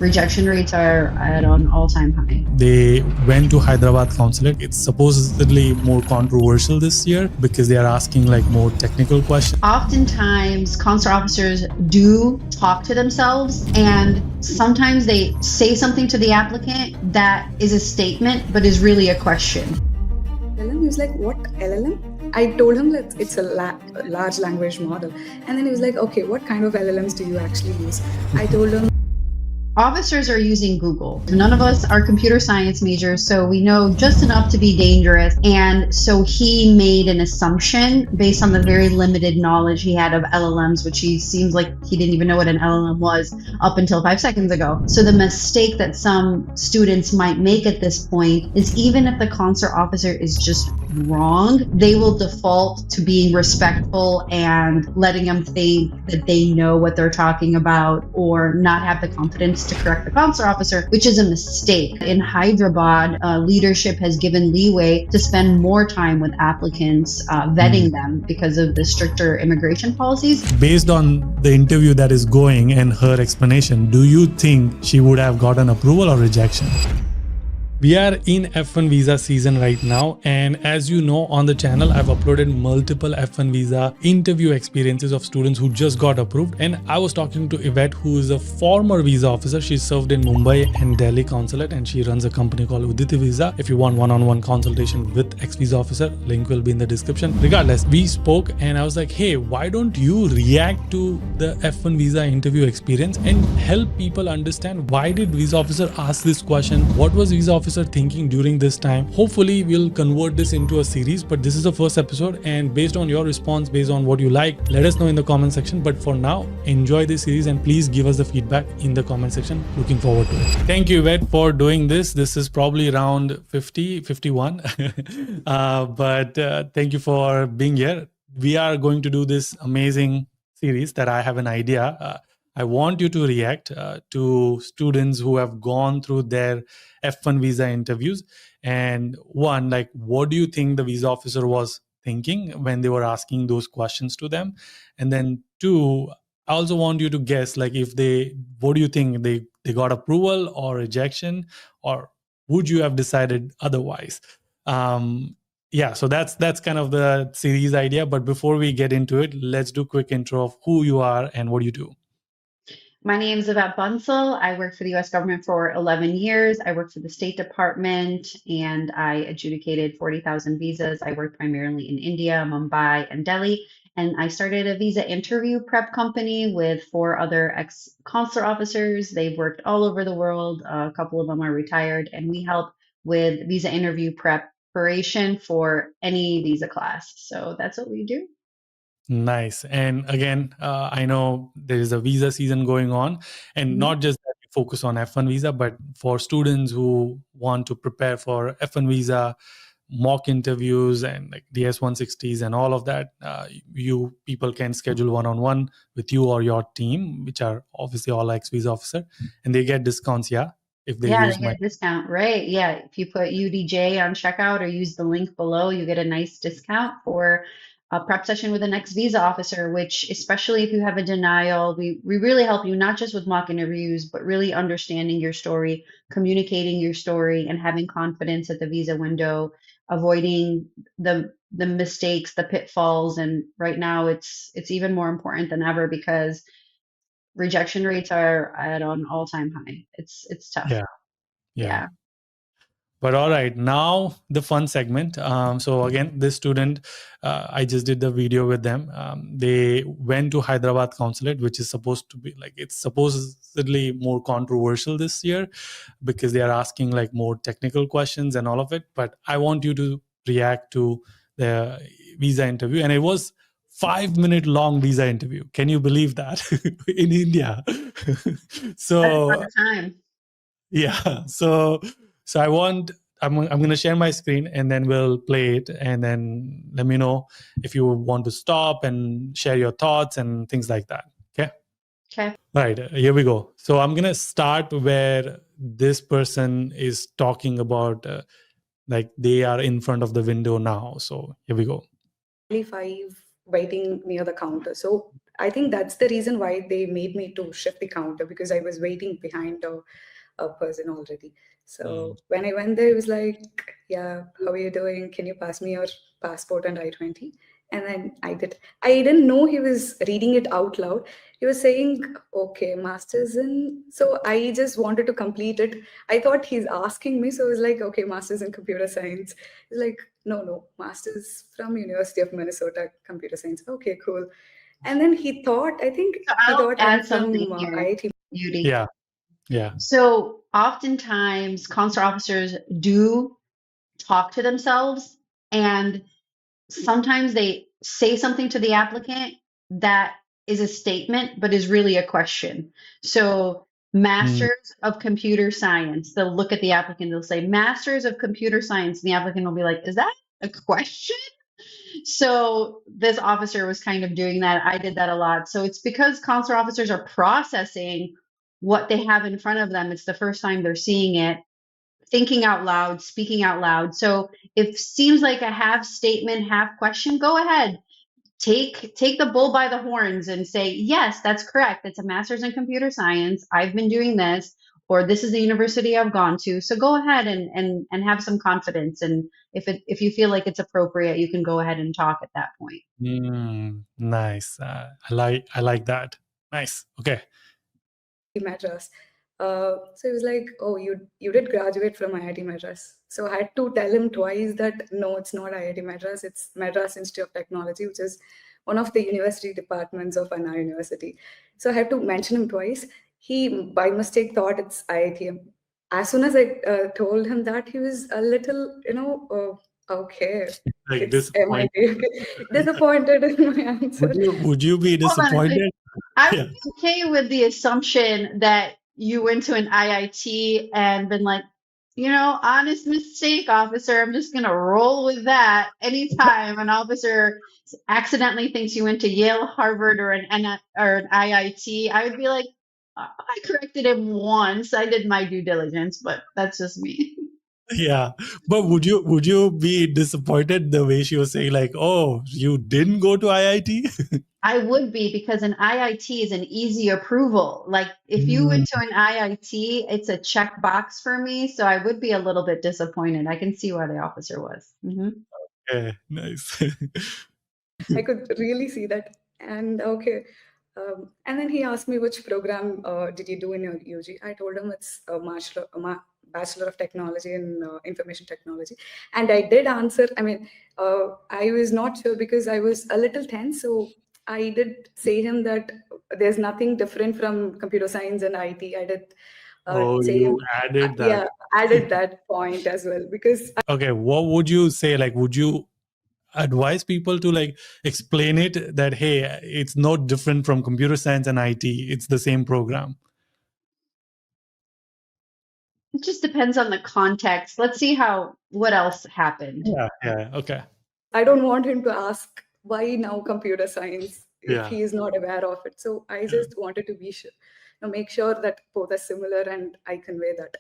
rejection rates are at an all-time high. They went to Hyderabad Consulate. It's supposedly more controversial this year because they are asking like more technical questions. Oftentimes, consular officers do talk to themselves, and sometimes they say something to the applicant that is a statement but is really a question. LLM, he was like, what LLM? I told him that it's a large language model. And then he was like, okay, what kind of LLMs do you actually use? I told him, officers are using Google. None of us are computer science majors, so we know just enough to be dangerous. And so he made an assumption based on the very limited knowledge he had of LLMs, which he seems like he didn't even know what an LLM was up until 5 seconds ago. So the mistake that some students might make at this point is, even if the consular officer is just wrong, they will default to being respectful and letting them think that they know what they're talking about, or not have the confidence to correct the consular officer, which is a mistake. In Hyderabad, leadership has given leeway to spend more time with applicants, vetting them because of the stricter immigration policies. Based on the interview that is going and her explanation, do you think she would have gotten approval or rejection? We are in F-1 visa season right now, and as you know, on the channel I've uploaded multiple F-1 visa interview experiences of students who just got approved. And I was talking to Yvette, who is a former visa officer. She served in Mumbai and Delhi Consulate, and she runs a company called Udeti Visa. If you want one-on-one consultation with ex-visa officer, link will be in the description. Regardless, we spoke and I was like, hey, why don't you react to the F-1 visa interview experience and help people understand why did visa officer ask this question? What was visa officer thinking during this time? Hopefully we'll convert this into a series, but this is the first episode, and based on your response, based on what you like, let us know in the comment section. But for now, enjoy this series and please give us the feedback in the comment section. Looking forward to it. Thank you, Yvette, for doing this. This is probably around 51 but thank you for being here. We are going to do this amazing series that I have an idea. I want you to react to students who have gone through their F-1 visa interviews. And one, like, what do you think the visa officer was thinking when they were asking those questions to them? And then two, I also want you to guess, like, what do you think, they got approval or rejection, or would you have decided otherwise? Yeah, so that's kind of the series idea. But before we get into it, let's do a quick intro of who you are and what you do. My name is F-1. I worked for the U.S. government for 11 years. I worked for the State Department, and I adjudicated 40,000 visas. I worked primarily in India, Mumbai, and Delhi. And I started a visa interview prep company with 4 other ex-consular officers. They've worked all over the world. A couple of them are retired, and we help with visa interview preparation for any visa class. So that's what we do. Nice. And again, I know there is a visa season going on, and not just that we focus on F-1 visa, but for students who want to prepare for F-1 visa, mock interviews, and like the S-160s and all of that, you people can schedule one-on-one with you or your team, which are obviously all ex-visa officer, and they get discounts, if they use they get a discount, right? Yeah, if you put UDJ on checkout or use the link below, you get a nice discount for a prep session with an ex-visa officer, which, especially if you have a denial, we really help you, not just with mock interviews, but really understanding your story, communicating your story, and having confidence at the visa window, avoiding the mistakes, the pitfalls. And right now it's even more important than ever because rejection rates are at an all-time high. It's tough. Yeah. But all right, now the fun segment. So again, this student, I just did the video with them. They went to Hyderabad Consulate, which is supposed to be like, it's supposedly more controversial this year because they are asking like more technical questions and all of it. But I want you to react to the visa interview. And it was 5-minute long visa interview. Can you believe that? In India? So That's the time. yeah. So I'm going to share my screen and then we'll play it, and then let me know if you want to stop and share your thoughts and things like that. Okay. Okay. Right. Here we go. So I'm going to start where this person is talking about, like they are in front of the window now. So here we go. 5 waiting near the counter. So I think that's the reason why they made me to shift the counter, because I was waiting behind a person already. So when I went there, it was like, yeah, how are you doing? Can you pass me your passport and I-20? And then I did. I didn't know he was reading it out loud. He was saying, okay, master's in. So I just wanted to complete it. I thought he's asking me. So I was like, okay, master's in computer science. He's like, no, master's from University of Minnesota, computer science. Okay, cool. And then I think So he I'll thought I'm add from something here, IIT. Beauty. Yeah. Yeah. So oftentimes consular officers do talk to themselves, and sometimes they say something to the applicant that is a statement but is really a question. So masters of computer science, they'll look at the applicant, they'll say masters of computer science, and the applicant will be like, is that a question? So this officer was kind of doing that. I did that a lot. So it's because consular officers are processing what they have in front of them. It's the first time they're seeing it, thinking out loud, speaking out loud. So if seems like a half statement, half question, go ahead. Take the bull by the horns and say, yes, that's correct. It's a master's in computer science. I've been doing this, or this is the university I've gone to. So go ahead and have some confidence. And if you feel like it's appropriate, you can go ahead and talk at that point. Nice. I like that. Nice. Okay. Madras. So he was like, oh, you did graduate from IIT Madras. So I had to tell him twice that no, it's not IIT Madras, it's Madras Institute of Technology, which is one of the university departments of Anna University. So I had to mention him twice. He, by mistake, thought it's IITM. As soon as I told him that, he was a little, okay, Like it's disappointed. MIT. Disappointed in my answer. Would you be disappointed? I would be okay with the assumption that you went to an IIT and been like, honest mistake, officer. I'm just going to roll with that. Anytime an officer accidentally thinks you went to Yale, Harvard, or an IIT, I would be like, I corrected him once. I did my due diligence, but that's just me. Yeah, but would you be disappointed the way she was saying, like, oh, you didn't go to IIT? I would be, because an IIT is an easy approval. Like if you went to an IIT, it's a check box for me. So I would be a little bit disappointed. I can see why the officer was. Okay, nice. I could really see that. And okay. And then he asked me, which program did you do in your UG? I told him it's a Bachelor of Technology in Information Technology. And I did answer. I mean, I was not sure because I was a little tense. So I did say him that there's nothing different from computer science and IT. I did say you him, added that. yeah, added that point as well, because Okay, what would you say? Like, would you advise people to like explain it that, hey, it's not different from computer science and IT, it's the same program? It just depends on the context. Let's see what else happened. Yeah, okay. I don't want him to ask why now computer science if Yeah. he is not aware of it. So I just wanted to be sure, make sure that both are similar, and I convey that.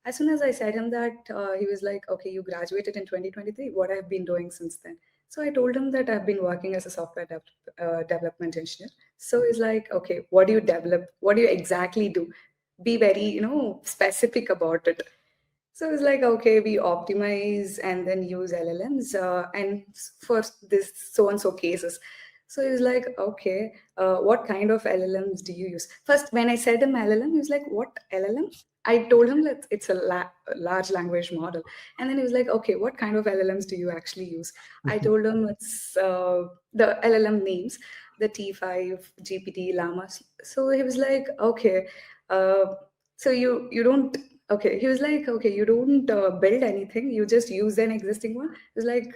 As soon as I said him that, he was like, okay, you graduated in 2023. What I've been doing since then? So I told him that I've been working as a software development engineer. So he's like, okay, what do you develop? What do you exactly do? Be very, specific about it. So it's like, okay, we optimize and then use LLMs and for this so-and-so cases. So he was like, okay, what kind of LLMs do you use? First, when I said him LLM, he was like, what LLM? I told him that it's a large language model. And then he was like, okay, what kind of LLMs do you actually use? I told him it's the LLM names, the T5, GPT, Llama. So he was like, okay, so you don't, okay. He was like, okay, you don't build anything. You just use an existing one. It was like,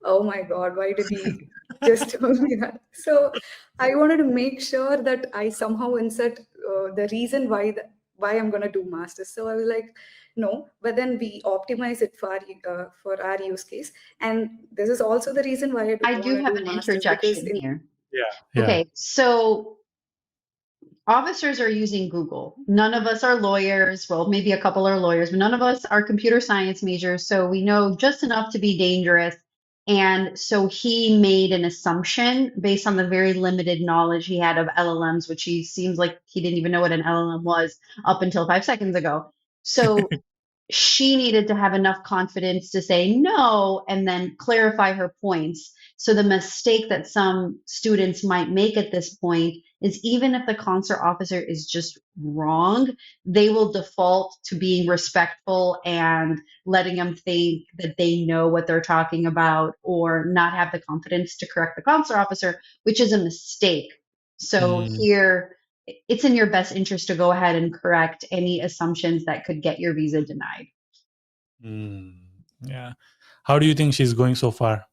oh my God, why did he just tell me that? So I wanted to make sure that I somehow insert the reason why I'm going to do masters. So I was like, no, but then we optimize it for our use case. And this is also the reason why I do have an interjection here. Yeah. Okay, so officers are using Google. None of us are lawyers. Well, maybe a couple are lawyers, but none of us are computer science majors. So we know just enough to be dangerous. And so he made an assumption based on the very limited knowledge he had of LLMs, which he seems like he didn't even know what an LLM was up until 5 seconds ago. So she needed to have enough confidence to say no and then clarify her points. So the mistake that some students might make at this point is, even if the consular officer is just wrong, they will default to being respectful and letting them think that they know what they're talking about, or not have the confidence to correct the consular officer, which is a mistake. So here, it's in your best interest to go ahead and correct any assumptions that could get your visa denied. Yeah. How do you think she's going so far?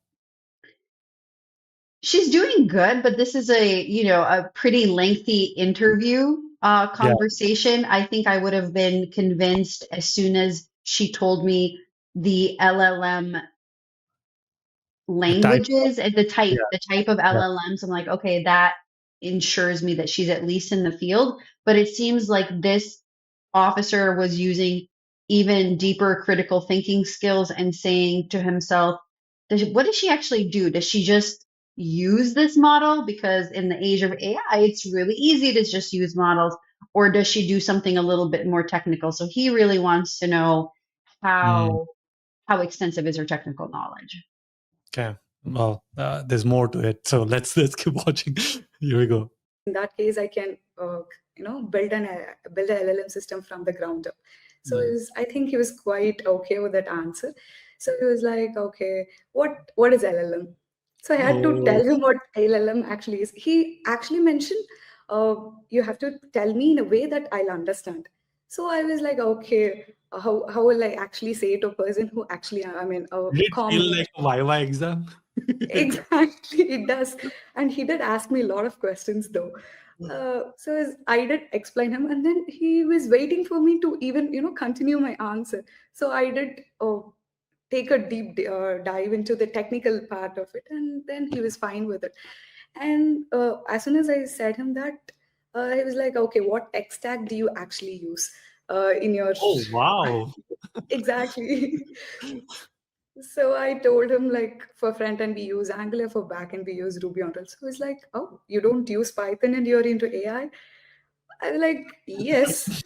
She's doing good, but this is a pretty lengthy interview conversation. I think I would have been convinced as soon as she told me the LLM The type of, languages and the type of yeah. LLMs. I'm like, okay, that ensures me that she's at least in the field. But it seems like this officer was using even deeper critical thinking skills and saying to himself, what does she actually do? Does she just use this model? Because in the age of AI, it's really easy to just use models. Or does she do something a little bit more technical? So he really wants to know how extensive is her technical knowledge. Okay. Well, there's more to it. So let's keep watching. Here we go. In that case, I can build an LLM system from the ground up. So I think he was quite okay with that answer. So he was like, okay, what is LLM? So I had to tell him what LLM actually is. He actually mentioned, you have to tell me in a way that I'll understand. So I was like, okay, how will I actually say it to a person who actually, Did it feel like a Viva exam? Exactly, it does. And he did ask me a lot of questions though. I did explain him, and then he was waiting for me to even continue my answer. So I did take a deep dive into the technical part of it, and then he was fine with it. And as soon as I said him that, he was like, okay, what tech stack do you actually use in your... Oh, wow. Exactly. So I told him, like, for front end we use Angular, for back end we use Ruby on Rails. So he's like, oh, you don't use Python and you're into AI? I was like, yes.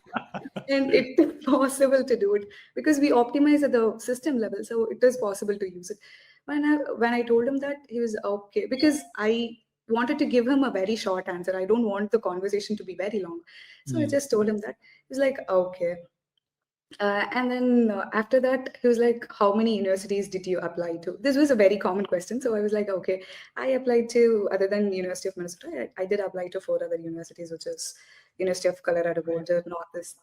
And it is possible to do it because we optimize at the system level. So it is possible to use it. When I told him that, he was okay, because I wanted to give him a very short answer. I don't want the conversation to be very long. So I just told him that. He was like, okay. And then after that, he was like, how many universities did you apply to? This was a very common question. So I was like, okay, I applied to, other than University of Minnesota, I did apply to 4 other universities, which is University of Colorado Boulder,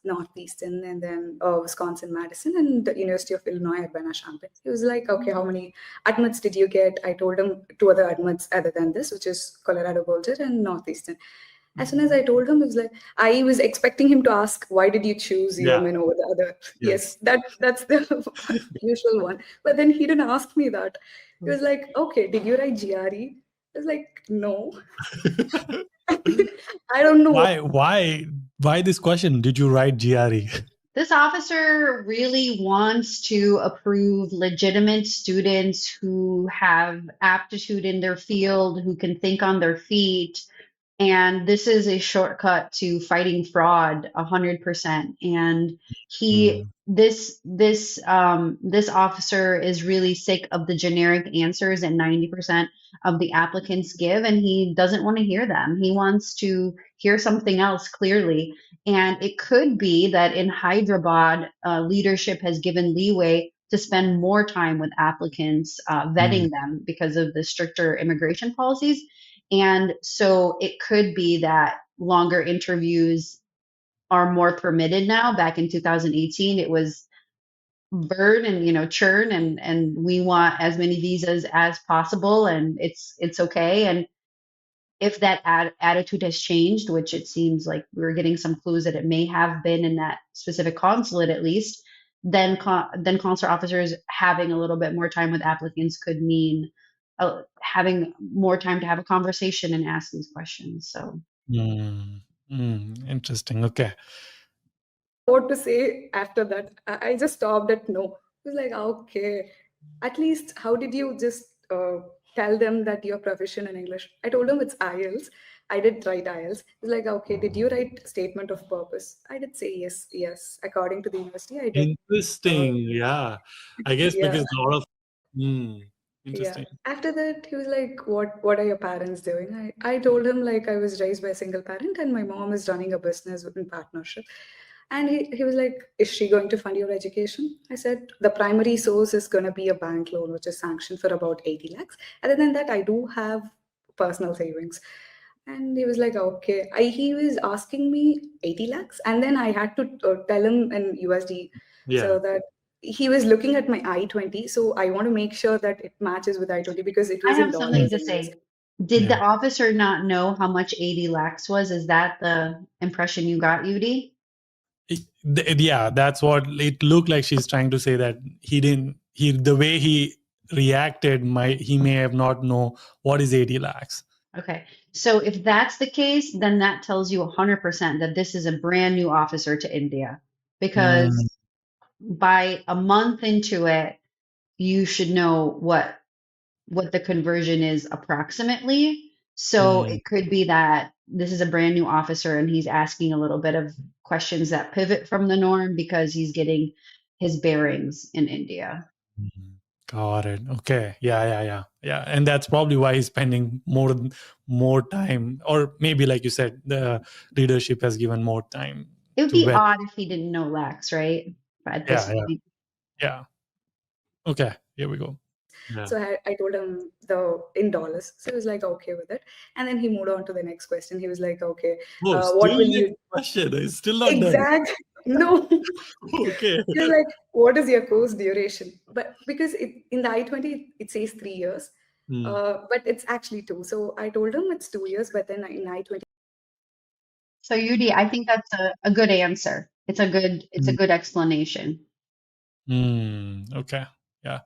Northeastern, and then Wisconsin Madison, and the University of Illinois Urbana-Champaign. He was like, okay, how many admits did you get? I told him 2 other admits other than this, which is Colorado Boulder and Northeastern. As soon as I told him, it was like, I was expecting him to ask, why did you choose UMN over the other? Yes, that's the usual one. But then he didn't ask me that. He was like, okay, did you write GRE? I was like, no. I don't know. Why this question? Did you write GRE? This officer really wants to approve legitimate students who have aptitude in their field, who can think on their feet. And this is a shortcut to fighting fraud 100%. And this officer is really sick of the generic answers that 90% of the applicants give, and he doesn't want to hear them. He wants to hear something else clearly. And it could be that in Hyderabad, leadership has given leeway to spend more time with applicants, vetting them because of the stricter immigration policies. And so it could be that longer interviews are more permitted now. Back in 2018, it was burn and churn, and we want as many visas as possible, and it's okay. And if that attitude has changed, which it seems like we're getting some clues that it may have been in that specific consulate at least, then consular officers having a little bit more time with applicants could mean having more time to have a conversation and ask these questions. So interesting. Okay. What to say after that? I just stopped at no. It was like, okay, at least how did you just tell them that you're proficient in English. I told him it's IELTS. I did write IELTS. He's like, okay, did you write statement of purpose? I did say yes, yes. According to the university, I did. Interesting. Yeah. I guess Yeah, because a lot of hmm, yeah. interesting. After that, he was like, what are your parents doing? I told him like I was raised by a single parent and my mom is running a business in partnership. And he was like, is she going to fund your education? I said, the primary source is going to be a bank loan, which is sanctioned for about 80 lakhs. Other than that, I do have personal savings. And he was like, okay. He was asking me 80 lakhs. And then I had to tell him in USD Yeah. so that he was looking at my I-20. So I want to make sure that it matches with I-20 because it I was in have something dollars to and say. USD. Did the Yeah. officer not know how much 80 lakhs was? Is that the impression you got, Udi? Yeah, that's what it looked like. She's trying to say that the way he reacted, he may have not know what is 80 lakhs. Okay. So if that's the case, then that tells you 100% that this is a brand new officer to India Mm, because by a month into it, you should know what the conversion is approximately. So mm, it could be that this is a brand new officer and he's asking a little bit of questions that pivot from the norm because he's getting his bearings in India. mm. Got it. Okay. Yeah. And that's probably why he's spending more time, or maybe like you said, the leadership has given more time It would to be vet. odd if he didn't know Lax, right? At this Yeah. point. Yeah. Okay. Here we go. Yeah. So I told him the in dollars. So he was like, okay with it. And then he moved on to the next question. He was like, okay, Oh, what still will next you question. It's still not done. exact? No. Okay. He was like, what is your course duration? But because in the I-20, it says 3 years, Hmm. but it's actually 2. So I told him it's 2 years, but then in I-20, So Yudi, I think that's a good answer. It's a good explanation. Okay. Yeah.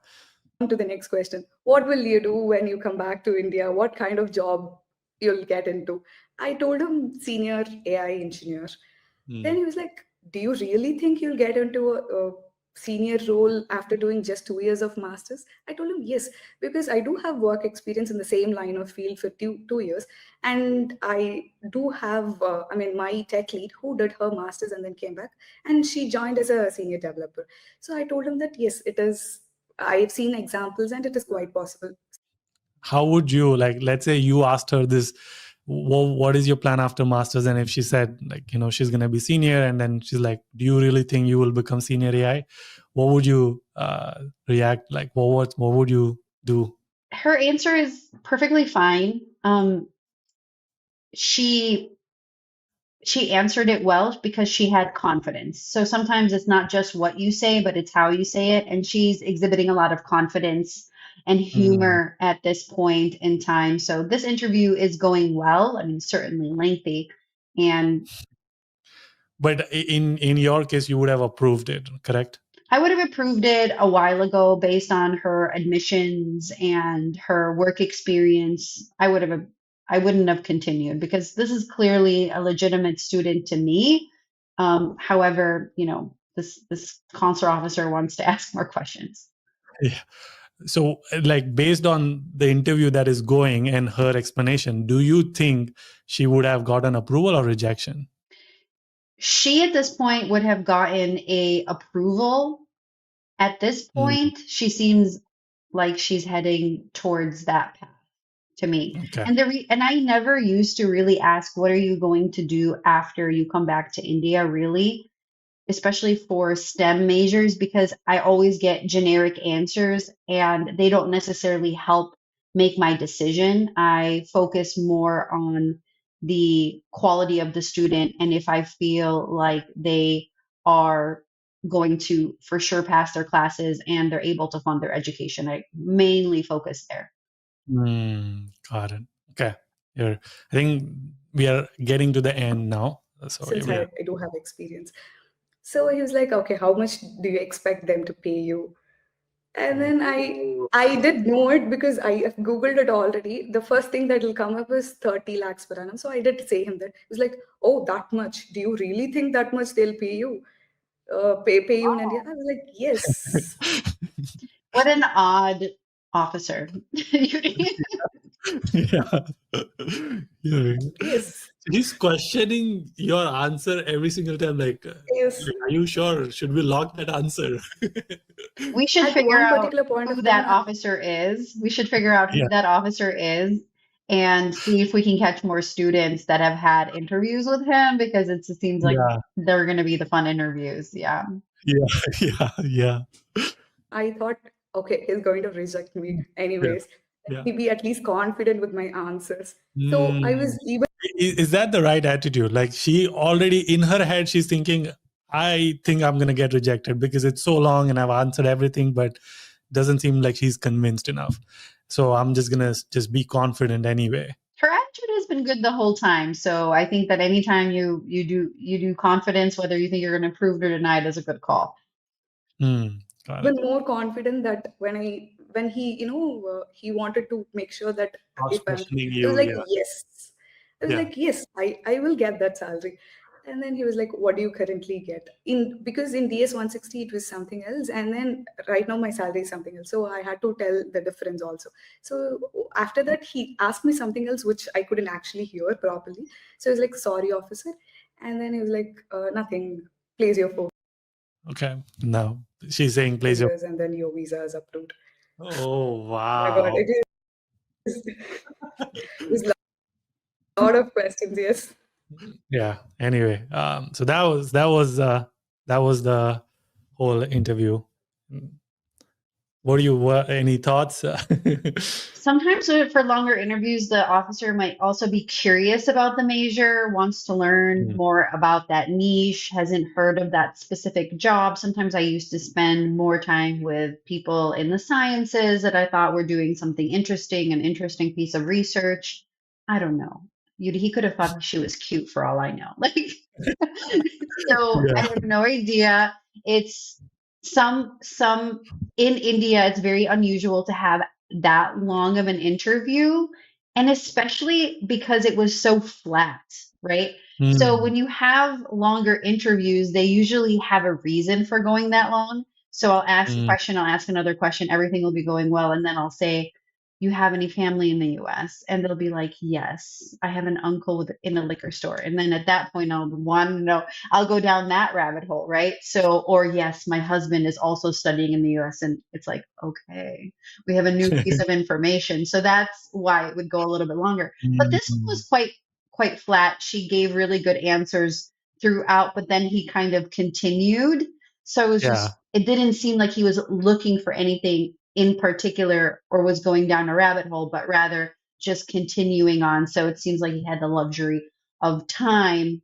to the next question. What will you do when you come back to India? What kind of job you'll get into? I told him senior AI engineer. Then Hmm. he was like, do you really think you'll get into a senior role after doing just 2 years of masters? I told him yes, because I do have work experience in the same line of field for 2 years, and I do have my tech lead who did her masters and then came back, and she joined as a senior developer. So I told him that yes, it is. I've seen examples and it is quite possible. How would you, like, let's say you asked her this, what is your plan after masters? And if she said, like, she's going to be senior, and then she's like, do you really think you will become senior AI? What would you react? Like, what would you do? Her answer is perfectly fine. She answered it well because she had confidence. So sometimes it's not just what you say, but it's how you say it. And she's exhibiting a lot of confidence and Mm. humor at this point in time. So this interview is going well. I mean, certainly lengthy. And But in your case, you would have approved it, correct? I would have approved it a while ago based on her admissions and her work experience. I wouldn't have continued because this is clearly a legitimate student to me. However, this consular officer wants to ask more questions. Yeah. So, like, based on the interview that is going and her explanation, do you think she would have gotten approval or rejection? She at this point would have gotten a approval. At this Mm. point, she seems like she's heading towards that path to me. Okay. And I never used to really ask, what are you going to do after you come back to India, really, especially for STEM majors, because I always get generic answers and they don't necessarily help make my decision. I focus more on the quality of the student and if I feel like they are going to for sure pass their classes and they're able to fund their education. I mainly focus there. Got it. Okay. Here, I think we are getting to the end now. So here Since we I, are. I do have experience. So he was like, okay, how much do you expect them to pay you? And then I did know it because I have Googled it already. The first thing that will come up is 30 lakhs per annum. So I did say him that. He was like, oh, that much. Do you really think that much they'll pay you? Pay you in India? I was like, yes. What an odd officer. Yeah. Yeah. Yes, He's questioning your answer every single time. Like, yes. are you sure? Should we lock that answer? We should At figure one out particular point who of that time, officer is. We should figure out Yeah. who that officer is and see if we can catch more students that have had interviews with him, because it seems like Yeah. they're going to be the fun interviews. Yeah. Yeah. Yeah. Yeah. I thought, okay, he's going to reject me Yeah. anyways. Yeah. Let me be at least confident with my answers. So I was Mm. even Is that the right attitude? Like, she already in her head, she's thinking, I think I'm going to get rejected because it's so long and I've answered everything, but doesn't seem like she's convinced enough. So I'm just going to just be confident anyway. Her attitude has been good the whole time. So I think that anytime you do confidence, whether you think you're going to prove it or deny it, is a good call. Got it. more confident that when he he wanted to make sure that I was if I'm questioning I was you. like Yeah. yes, I was Yeah. like yes, I will get that salary. And then he was like, what do you currently get? Because in DS 160 it was something else, and then right now my salary is something else, so I had to tell the difference also. So after that he asked me something else which I couldn't actually hear properly, so I was like, sorry officer. And then he was like, nothing, place your phone Okay. No, she's saying please. years and then your visa is approved. Oh, Oh my god, wow. there's a lot of questions. Yes. Yeah. Anyway, so that was the whole interview. Any thoughts? Sometimes for longer interviews, the officer might also be curious about the major, wants to learn more about that niche, hasn't heard of that specific job. Sometimes I used to spend more time with people in the sciences that I thought were doing something interesting, an interesting piece of research. I don't know. He could have thought she was cute for all I know. Like, so I Yeah. have no idea. It's some in India, it's very unusual to have that long of an interview, and especially because it was so flat, right? So when you have longer interviews, they usually have a reason for going that long. So I'll ask a question, I'll ask another question, everything will be going well, and then I'll say, you have any family in the US? And they'll be like, yes, I have an uncle in a liquor store. And then at that point, I'll want to know, I'll go down that rabbit hole, right? So, or yes, my husband is also studying in the US. And it's like, okay, we have a new piece of information. So that's why it would go a little bit longer. But this one was quite flat. She gave really good answers throughout, but then he kind of continued. So it was just, it didn't seem like he was looking for anything in particular or was going down a rabbit hole, but rather just continuing on. So it seems like he had the luxury of time.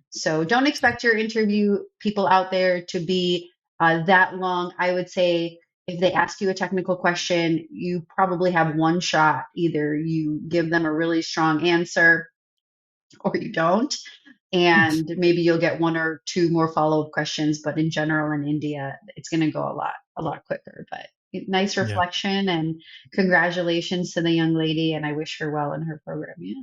So don't expect your interview people out there to be that long. I would say if they ask you a technical question, you probably have one shot. Either you give them a really strong answer or you don't. And maybe you'll get one or two more follow-up questions. But in general, in India, it's going to go a lot quicker. But nice reflection and congratulations to the young lady. And I wish her well in her program. Yeah.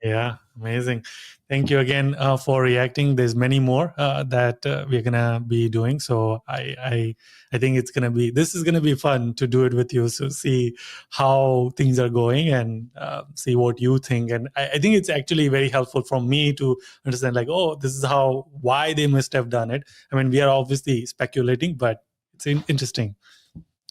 Yeah, amazing. Thank you again for reacting. There's many more that we're gonna be doing. So I think this is gonna be fun to do it with you. So see how things are going and see what you think. And I think it's actually very helpful for me to understand, like, oh, this is why they must have done it. I mean, we are obviously speculating, but it's interesting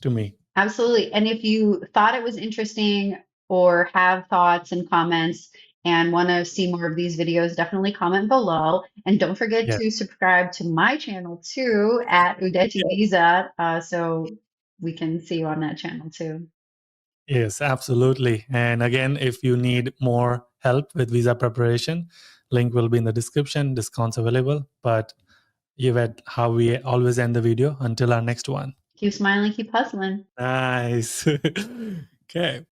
to me. Absolutely. And if you thought it was interesting or have thoughts and comments and want to see more of these videos, definitely comment below. And don't forget to subscribe to my channel too at Udeti Visa, so we can see you on that channel too. Yes, absolutely. And again, if you need more help with visa preparation, link will be in the description. Discounts available. But you've had how we always end the video. Until our next one. Keep smiling, keep hustling. Nice. Okay.